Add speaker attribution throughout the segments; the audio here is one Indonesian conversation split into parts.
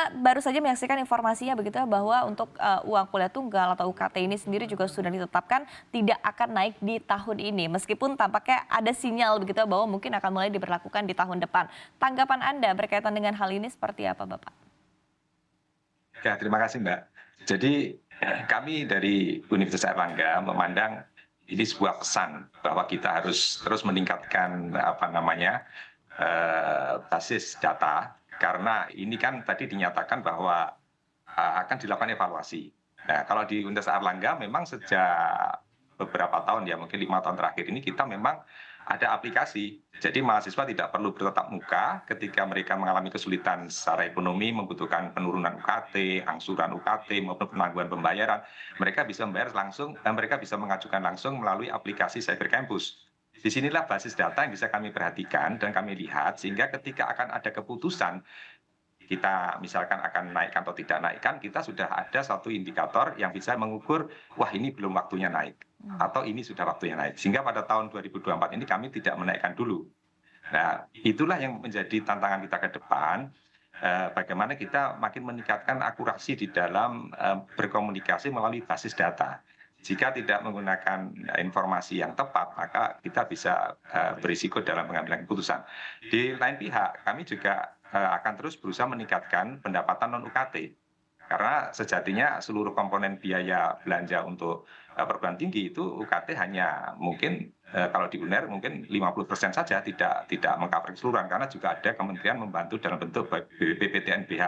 Speaker 1: kita baru saja menyaksikan informasinya begitu ya bahwa untuk uang kuliah tunggal atau UKT ini sendiri juga sudah ditetapkan tidak akan naik di tahun ini. Meskipun tampaknya ada sinyal begitu ya bahwa mungkin akan mulai diberlakukan di tahun depan. Tanggapan Anda berkaitan dengan hal ini seperti apa, Bapak?
Speaker 2: Ya, terima kasih Mbak. Jadi kami dari Universitas Airlangga memandang ini sebuah pesan bahwa kita harus terus meningkatkan basis data karena ini kan tadi dinyatakan bahwa akan dilakukan evaluasi. Nah, kalau di Universitas Airlangga memang sejak beberapa tahun ya mungkin 5 tahun terakhir ini kita memang ada aplikasi. Jadi mahasiswa tidak perlu bertatap muka ketika mereka mengalami kesulitan secara ekonomi, membutuhkan penurunan UKT, angsuran UKT maupun penangguhan pembayaran. Mereka bisa membayar langsung dan mereka bisa mengajukan langsung melalui aplikasi Cyber Campus. Disinilah basis data yang bisa kami perhatikan dan kami lihat sehingga ketika akan ada keputusan kita misalkan akan naikkan atau tidak naikkan, kita sudah ada satu indikator yang bisa mengukur, wah ini belum waktunya naik, atau ini sudah waktunya naik. Sehingga pada tahun 2024 ini kami tidak menaikkan dulu. Nah, itulah yang menjadi tantangan kita ke depan, bagaimana kita makin meningkatkan akurasi di dalam berkomunikasi melalui basis data. Jika tidak menggunakan informasi yang tepat, maka kita bisa berisiko dalam pengambilan keputusan. Di lain pihak, kami juga akan terus berusaha meningkatkan pendapatan non-UKT. Karena sejatinya seluruh komponen biaya belanja untuk perguruan tinggi itu UKT hanya mungkin kalau di UNER mungkin 50% saja tidak mengcover keseluruhan karena juga ada kementerian membantu dalam bentuk BPPTNBH,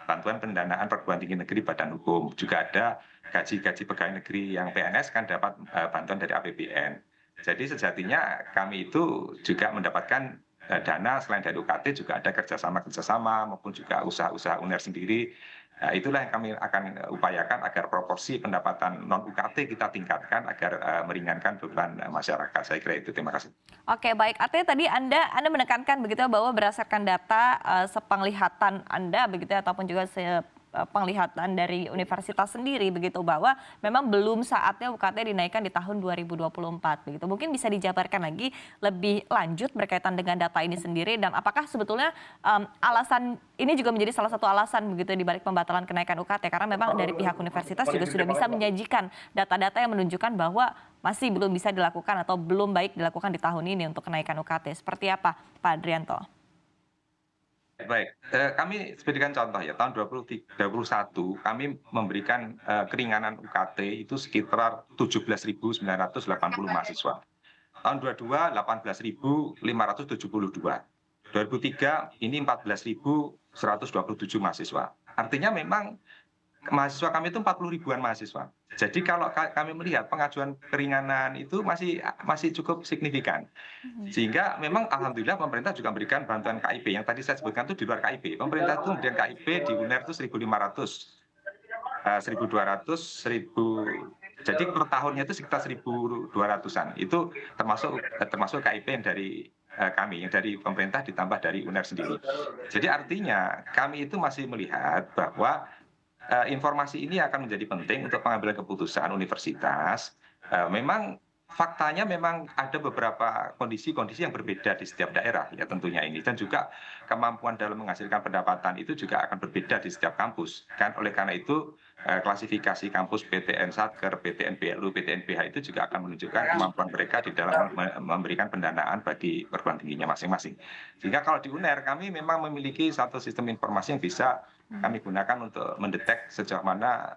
Speaker 2: bantuan pendanaan perguruan tinggi negeri badan hukum. Juga ada gaji-gaji pegawai negeri yang PNS kan dapat bantuan dari APBN. Jadi sejatinya kami itu juga mendapatkan dana selain dari UKT juga ada kerjasama maupun juga usaha-usaha UNER sendiri. Nah, itulah yang kami akan upayakan agar proporsi pendapatan non UKT kita tingkatkan agar meringankan beban masyarakat. Saya kira itu. Terima kasih.
Speaker 1: Oke, baik. Artinya tadi Anda menekankan begitu ya bahwa berdasarkan data sepenglihatan Anda begitu ya ataupun juga penglihatan dari universitas sendiri begitu bahwa memang belum saatnya UKT dinaikkan di tahun 2024 begitu. Mungkin bisa dijabarkan lagi lebih lanjut berkaitan dengan data ini sendiri dan apakah sebetulnya alasan ini juga menjadi salah satu alasan begitu di balik pembatalan kenaikan UKT karena memang dari pihak universitas juga sudah bisa menyajikan data-data yang menunjukkan bahwa masih belum bisa dilakukan atau belum baik dilakukan di tahun ini untuk kenaikan UKT. Seperti apa, Pak Adrianto?
Speaker 2: Baik, kami berikan contoh ya, tahun 2021 kami memberikan keringanan UKT itu sekitar 17.980 mahasiswa. Tahun 22 18.572. 2003 ini 14.127 mahasiswa. Artinya memang mahasiswa kami itu 40 ribuan mahasiswa. Jadi kalau kami melihat pengajuan keringanan itu masih cukup signifikan. Sehingga memang alhamdulillah pemerintah juga memberikan bantuan KIP. Yang tadi saya sebutkan itu di luar KIP. Pemerintah itu memberikan KIP di UNER itu 1.500, 1.200, 1.000. Jadi per tahunnya itu sekitar 1.200-an. Itu termasuk KIP yang dari kami, yang dari pemerintah ditambah dari UNER sendiri. Jadi artinya kami itu masih melihat bahwa informasi ini akan menjadi penting untuk pengambilan keputusan universitas. Memang faktanya memang ada beberapa kondisi-kondisi yang berbeda di setiap daerah ya tentunya ini dan juga kemampuan dalam menghasilkan pendapatan itu juga akan berbeda di setiap kampus kan oleh karena itu klasifikasi kampus PTN Satker, PTN BLU, PTN BH itu juga akan menunjukkan kemampuan mereka di dalam memberikan pendanaan bagi perguruan tingginya masing-masing. Sehingga kalau di UNER kami memang memiliki satu sistem informasi yang bisa kami gunakan untuk mendetek sejauh mana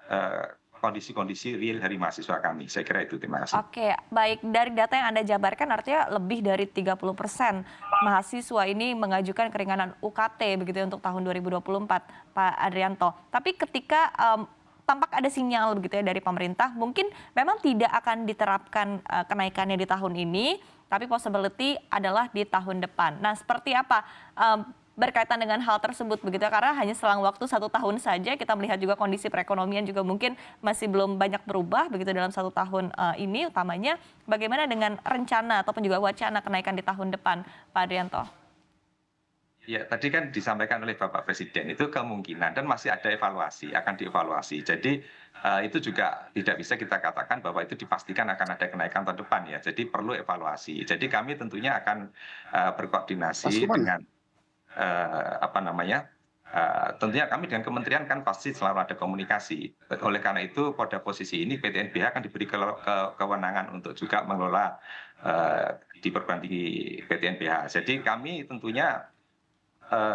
Speaker 2: kondisi-kondisi real dari mahasiswa kami. Saya kira itu. Terima kasih.
Speaker 1: Oke, baik. Dari data yang Anda jabarkan artinya lebih dari 30% mahasiswa ini mengajukan keringanan UKT begitu ya untuk tahun 2024, Pak Adrianto. Tapi ketika tampak ada sinyal begitu ya dari pemerintah, mungkin memang tidak akan diterapkan kenaikannya di tahun ini, tapi possibility adalah di tahun depan. Nah, seperti apa berkaitan dengan hal tersebut begitu ya, karena hanya selang waktu 1 tahun saja kita melihat juga kondisi perekonomian juga mungkin masih belum banyak berubah begitu dalam 1 tahun ini utamanya bagaimana dengan rencana ataupun juga wacana kenaikan di tahun depan, Pak Adrianto?
Speaker 2: Ya, tadi kan disampaikan oleh Bapak Presiden itu kemungkinan dan masih ada evaluasi, akan dievaluasi. Jadi itu juga tidak bisa kita katakan bahwa itu dipastikan akan ada kenaikan tahun depan ya. Jadi perlu evaluasi. Jadi kami tentunya akan berkoordinasi dengan Tentunya kami dengan kementerian kan pasti selalu ada komunikasi. Oleh karena itu pada posisi ini PT NBH akan diberi kewenangan untuk juga mengelola di perguruan tinggi PT NBH. Jadi kami tentunya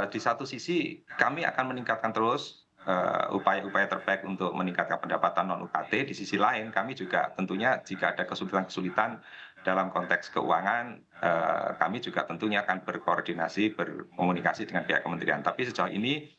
Speaker 2: di satu sisi kami akan meningkatkan terus upaya-upaya terbaik untuk meningkatkan pendapatan non UKT. Di sisi lain kami juga tentunya jika ada kesulitan-kesulitan dalam konteks keuangan, kami juga tentunya akan berkoordinasi, berkomunikasi dengan pihak kementerian. Tapi sejauh ini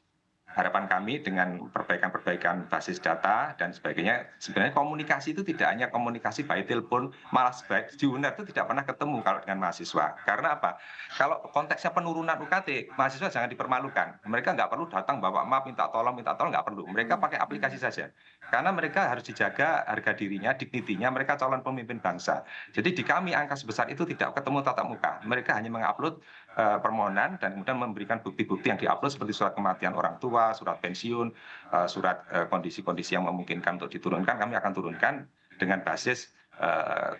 Speaker 2: harapan kami dengan perbaikan-perbaikan basis data dan sebagainya, sebenarnya komunikasi itu tidak hanya komunikasi by telepon, malah di UNER itu tidak pernah ketemu kalau dengan mahasiswa. Karena apa? Kalau konteksnya penurunan UKT, mahasiswa jangan dipermalukan. Mereka nggak perlu datang bawa map, minta tolong, nggak perlu. Mereka pakai aplikasi saja. Karena mereka harus dijaga harga dirinya, dignitinya, mereka calon pemimpin bangsa. Jadi di kami angka sebesar itu tidak ketemu tatap muka. Mereka hanya mengupload permohonan dan kemudian memberikan bukti-bukti yang diupload seperti surat kematian orang tua, surat pensiun, surat kondisi-kondisi yang memungkinkan untuk diturunkan, kami akan turunkan dengan basis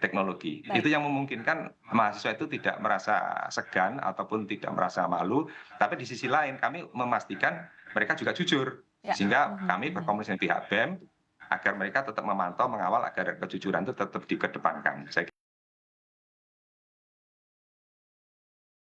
Speaker 2: teknologi.
Speaker 1: Baik.
Speaker 2: Itu yang memungkinkan mahasiswa itu tidak merasa segan ataupun tidak merasa malu, tapi di sisi lain kami memastikan mereka juga jujur.
Speaker 1: Ya.
Speaker 2: Sehingga kami berkomunikasi dengan pihak BEM agar mereka tetap memantau, mengawal agar kejujuran itu tetap dikedepankan. Saya kira